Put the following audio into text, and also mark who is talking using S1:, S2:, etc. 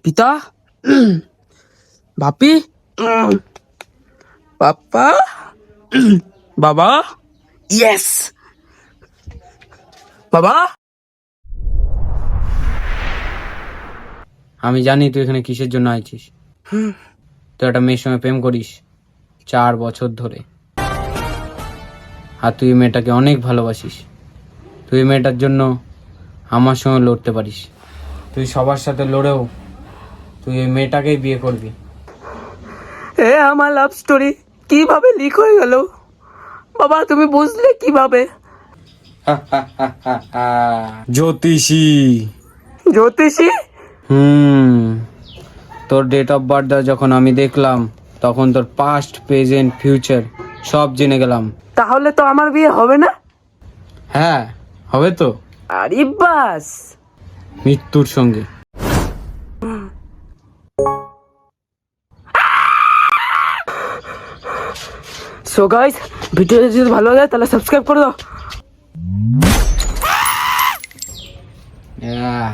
S1: পিতা, বাপি, পাপ্পা, বাবা, ইয়েস বাবা।
S2: আমি জানি তুই এখানে কিসের জন্য আইছিস। তুই একটা মেয়ের সঙ্গে প্রেম করিস 4 বছর ধরে, আর তুই মেয়েটাকে অনেক ভালোবাসিস। তুই মেয়েটার জন্য আমার সঙ্গে লড়তে পারিস। তুই সবার সাথে লড়েও তুই এই মেয়েটাকেই বিয়ে করবি।
S1: এ আমার লাভ স্টোরি কিভাবে লিক হয়ে গেল বাবা, তুমি বুঝলে কিভাবে?
S2: জ্যোতিষী।
S1: জ্যোতিষী?
S2: তোর ডেট অফ বার্থ যখন আমি দেখলাম তখন তোর পাস্ট প্রেজেন্ট ফিউচার সব জেনে গেলাম।
S1: তাহলে তো আমার বিয়ে হবে না?
S2: হ্যাঁ হবে তো,
S1: আরে বাস।
S2: মৃত্যুর সঙ্গে।
S1: সো গাইস, ভিডিওটা যদি ভালো লাগে তাহলে সাবস্ক্রাইব করে দাও।
S2: Yeah.